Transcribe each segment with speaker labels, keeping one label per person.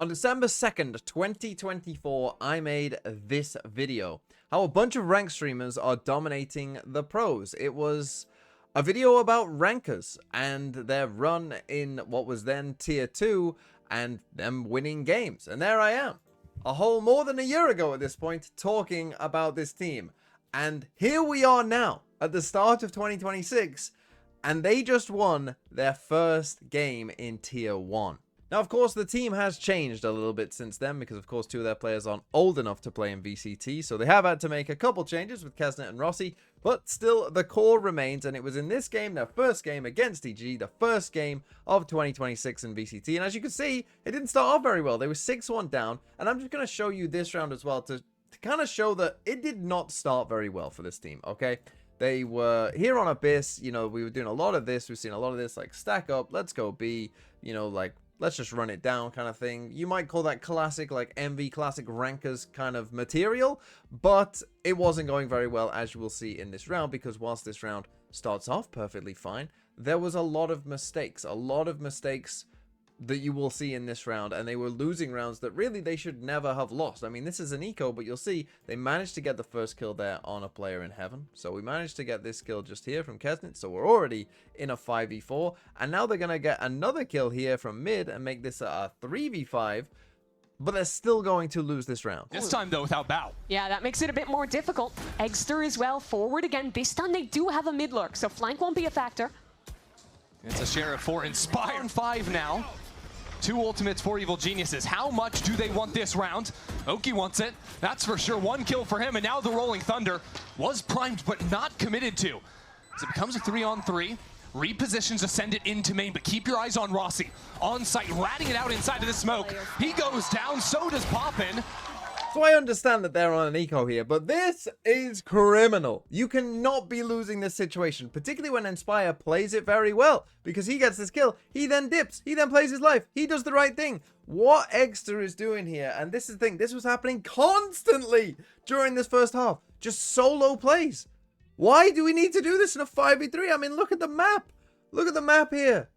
Speaker 1: On December 2nd, 2024, I made this video. How a bunch of rank streamers are dominating the pros. It was a video about rankers and their run in what was then tier 2 and them winning games. And there I am, a whole more than a year ago at this point, talking about this team. And here we are now at the start of 2026, and they just won their first game in tier 1. Now, of course, the team has changed a little bit since then because, of course, two of their players aren't old enough to play in VCT, so they have had to make a couple changes with Kesnet and Rossi, but still, the core remains, and it was in this game, their first game against EG, the first game of 2026 in VCT, and as you can see, it didn't start off very well. They were 6-1 down, and I'm just going to show you this round as well to kind of show that it did not start very well for this team, okay? They were here on Abyss, you know, we were doing a lot of this, we've seen a lot of this, like, stack up, let's go B, you know, like, let's just run it down kind of thing. You might call that classic, like MV classic rankers kind of material, but it wasn't going very well, as you will see in this round, because whilst this round starts off perfectly fine, there was a lot of mistakes that you will see in this round, and they were losing rounds that really they should never have lost. I mean, this is an eco, but you'll see they managed to get the first kill there on a player in heaven. So we managed to get this kill just here from Kesnet, so we're already in a 5v4, and now they're going to get another kill here from mid and make this a 3v5, but they're still going to lose this round.
Speaker 2: This time, though, without Bao.
Speaker 3: Yeah, that makes it a bit more difficult. Eggster as well, forward again. This time they do have a mid lurk, so flank won't be a factor.
Speaker 2: It's a share of 4, Inspire 5 now. 2 ultimates for Evil Geniuses. How much do they want this round? Oki wants it, that's for sure. 1 kill for him, and now the Rolling Thunder was primed but not committed to. As it becomes a 3-on-3, repositions to send it into main, but keep your eyes on Rossi. On site, ratting it out inside of the smoke. He goes down, so does Poppin.
Speaker 1: So I understand that they're on an eco here, but this is criminal. You cannot be losing this situation, particularly when Inspire plays it very well, because he gets this kill, he then dips, he then plays his life, he does the right thing. What Eggster is doing here, and this is the thing, this was happening constantly during this first half, just solo plays. Why do we need to do this in a 5v3? I mean, look at the map. Look at the map here.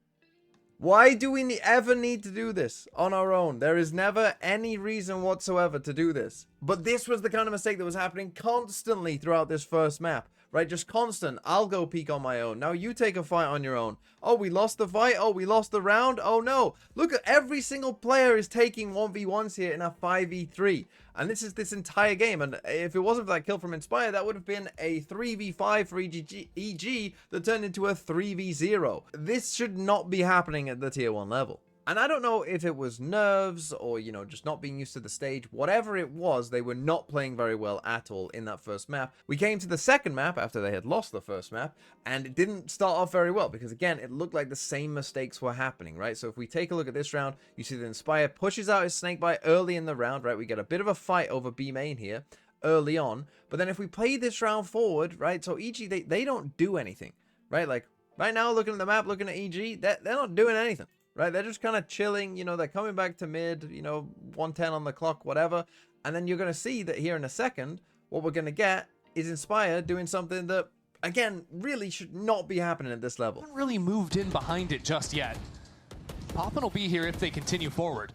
Speaker 1: Why do we ever need to do this on our own? There is never any reason whatsoever to do this. But this was the kind of mistake that was happening constantly throughout this first map, right? Just constant. I'll go peek on my own. Now you take a fight on your own. Oh, we lost the fight. Oh, we lost the round. Oh, no. Look at every single player is taking 1v1s here in a 5v3. And this is this entire game. And if it wasn't for that kill from Inspire, that would have been a 3v5 for EG that turned into a 3v0. This should not be happening at the tier 1 level. And I don't know if it was nerves or, you know, just not being used to the stage. Whatever it was, they were not playing very well at all in that first map. We came to the second map after they had lost the first map, and it didn't start off very well because, again, it looked like the same mistakes were happening, right? So if we take a look at this round, you see that Inspire pushes out his Snakebite early in the round, right? We get a bit of a fight over B main here early on. But then if we play this round forward, right, so EG, they don't do anything, right? Like, right now, looking at the map, looking at EG, they're not doing anything. Right, they're just kind of chilling, you know, they're coming back to mid, you know, 110 on the clock, whatever. And then you're going to see that here in a second, what we're going to get is Inspire doing something that, again, really should not be happening at this level.
Speaker 2: Haven't really moved in behind it just yet. Poppin will be here if they continue forward.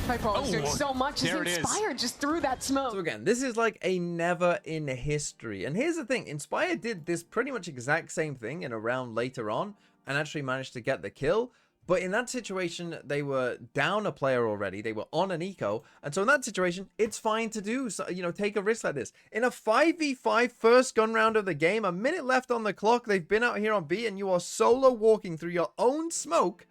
Speaker 3: Viper was doing so much as
Speaker 2: there
Speaker 3: Inspire just threw that smoke.
Speaker 1: So again, this is like a never in history. And here's the thing, Inspire did this pretty much exact same thing in a round later on and actually managed to get the kill. But in that situation, they were down a player already. They were on an eco. And so in that situation, it's fine to do, so, you know, take a risk like this. In a 5v5 first gun round of the game, a minute left on the clock, they've been out here on B, and you are solo walking through your own smoke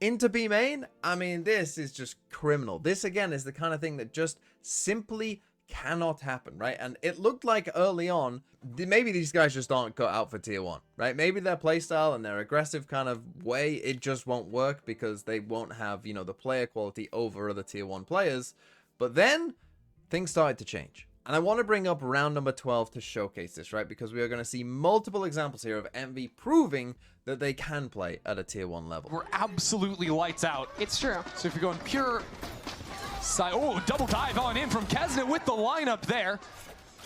Speaker 1: into B main. I mean, this is just criminal. This, again, is the kind of thing that just simply cannot happen, right? And it looked like early on, maybe these guys just aren't cut out for tier 1, right? Maybe their playstyle and their aggressive kind of way, it just won't work because they won't have, you know, the player quality over other tier 1 players. But then things started to change. And I want to bring up round number 12 to showcase this, right? Because we are going to see multiple examples here of MV proving that they can play at a tier 1 level.
Speaker 2: We're absolutely lights out.
Speaker 3: It's true.
Speaker 2: So if you're going pure... Oh, double dive on in from Kesnet with the lineup there.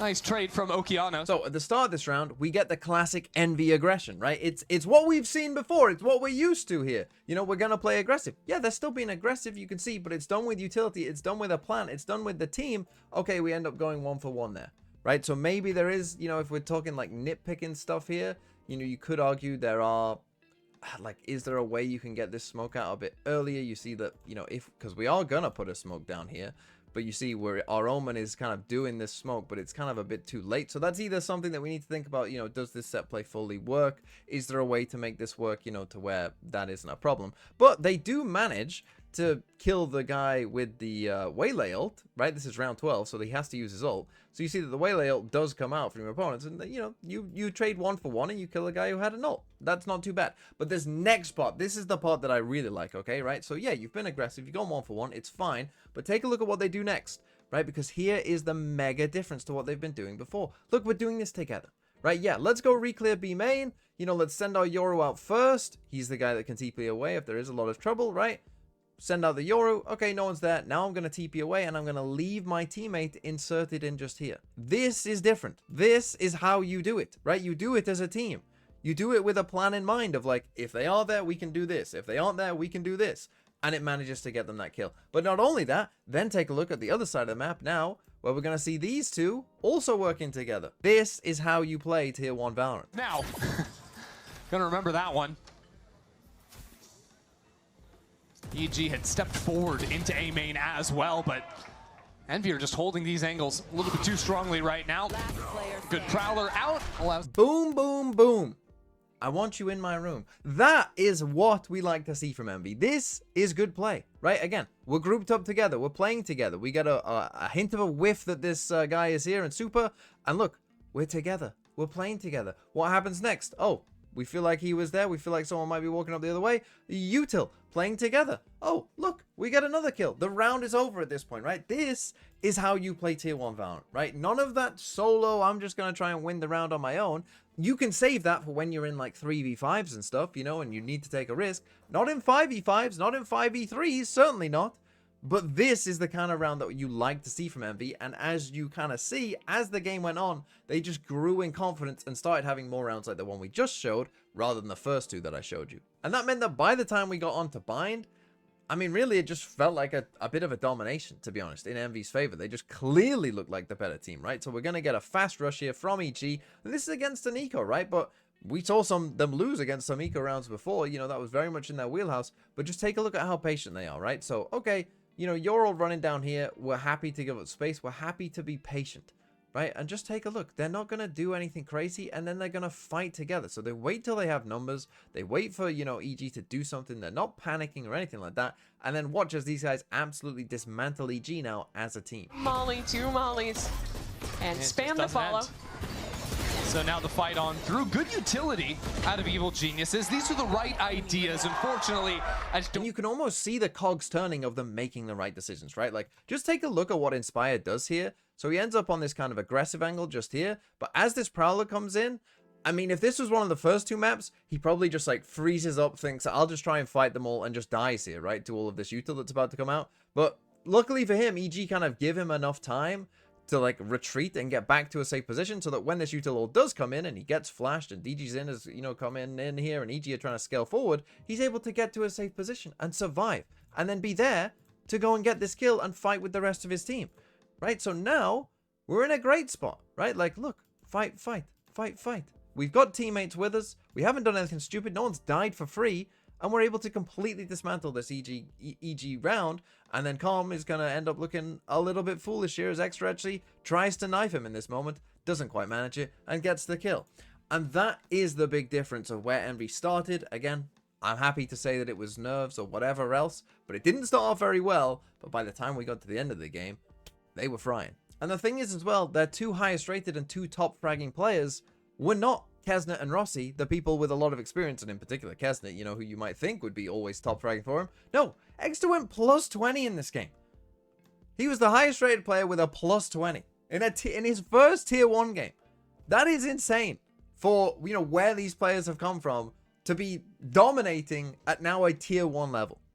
Speaker 2: Nice trade from Okeanos.
Speaker 1: So at the start of this round, we get the classic Envy aggression, right? It's what we've seen before. It's what we're used to here. You know, we're going to play aggressive. Yeah, they're still being aggressive, you can see, but it's done with utility. It's done with a plan. It's done with the team. Okay, we end up going 1-for-1 there, right? So maybe there is, you know, if we're talking like nitpicking stuff here, you know, you could argue there are, like, is there a way you can get this smoke out a bit earlier? You see that, you know, because we are going to put a smoke down here. But you see where our Omen is kind of doing this smoke, but it's kind of a bit too late. So that's either something that we need to think about, you know, does this set play fully work? Is there a way to make this work, you know, to where that isn't a problem? But they do manage to kill the guy with the Waylay ult, right? This is round 12, so he has to use his ult. So you see that the Waylay ult does come out from your opponents, and, you know, you trade 1-for-1 and you kill a guy who had an ult. That's not too bad. But this next part, this is the part that I really like, okay, right? So yeah, you've been aggressive, you've gone 1-for-1, it's fine, but take a look at what they do next, right? Because here is the mega difference to what they've been doing before. Look, we're doing this together. Right, yeah, let's go re-clear B main. You know, let's send our Yoru out first. He's the guy that can TP away if there is a lot of trouble, right? Send out the Yoru. Okay, no one's there. Now I'm going to TP away and I'm going to leave my teammate inserted in just here. This is different. This is how you do it, right? You do it as a team. You do it with a plan in mind of like, if they are there, we can do this. If they aren't there, we can do this. And it manages to get them that kill. But not only that, then take a look at the other side of the map now, where we're going to see these two also working together. This is how you play Tier 1 Valorant.
Speaker 2: Now, gonna remember that one. EG had stepped forward into A main as well, but Envy are just holding these angles a little bit too strongly right now. Good Prowler out. Allows
Speaker 1: boom, boom, boom. I want you in my room. That is what we like to see from Envy. This is good play, right? Again, we're grouped up together. We're playing together. We get a hint of a whiff that this guy is here in Super. And look, we're together. We're playing together. What happens next? Oh, we feel like he was there. We feel like someone might be walking up the other way. Util playing together. Oh, look, we get another kill. The round is over at this point, right? This is how you play Tier 1 Valorant, right? None of that solo, I'm just going to try and win the round on my own. You can save that for when you're in like 3v5s and stuff, you know, and you need to take a risk. Not in 5v5s, not in 5v3s, certainly not. But this is the kind of round that you like to see from Envy, and as you kind of see, as the game went on, they just grew in confidence and started having more rounds like the one we just showed, rather than the first two that I showed you. And that meant that by the time we got on to Bind, I mean, really, it just felt like a bit of a domination, to be honest, in Envy's favor. They just clearly looked like the better team, right? So we're going to get a fast rush here from EG, and this is against an eco, right? But we saw them lose against some eco rounds before, you know, that was very much in their wheelhouse, but just take a look at how patient they are, right? So, okay, you know, you're all running down here. We're happy to give up space. We're happy to be patient, right? And just take a look. They're not going to do anything crazy, and then they're going to fight together. So they wait till they have numbers. They wait for, you know, EG to do something. They're not panicking or anything like that. And then watch as these guys absolutely dismantle EG now as a team.
Speaker 3: Molly, 2 mollies, and spam the follow.
Speaker 2: End. So now the fight on through. Good utility out of Evil Geniuses. These are the right ideas. Unfortunately,
Speaker 1: and you can almost see the cogs turning of them making the right decisions, right? Like, just take a look at what Inspire does here. So he ends up on this kind of aggressive angle just here. But as this Prowler comes in, I mean, if this was one of the first two maps, he probably just like freezes up, thinks, I'll just try and fight them all, and just dies here, right? To all of this util that's about to come out. But luckily for him, EG kind of give him enough time to like retreat and get back to a safe position, so that when this util ult does come in and he gets flashed and DG's in as, you know, come in here and EG are trying to scale forward, he's able to get to a safe position and survive, and then be there to go and get this kill and fight with the rest of his team, right? So now we're in a great spot, right? Like, look, fight, fight, fight, fight. We've got teammates with us. We haven't done anything stupid. No one's died for free. And we're able to completely dismantle this EG round. And then Calm is going to end up looking a little bit foolish here as Extra actually tries to knife him in this moment. Doesn't quite manage it and gets the kill. And that is the big difference of where Envy started. Again, I'm happy to say that it was nerves or whatever else. But it didn't start off very well. But by the time we got to the end of the game, they were frying. And the thing is as well, their two highest rated and two top fragging players were not Kesnet and Rossi, the people with a lot of experience, and in particular Kesnet, you know, who you might think would be always top fragging for him. No, Extra went plus 20 in this game. He was the highest rated player with a plus 20 in his first tier 1 game. That is insane for, you know, where these players have come from to be dominating at now a tier 1 level.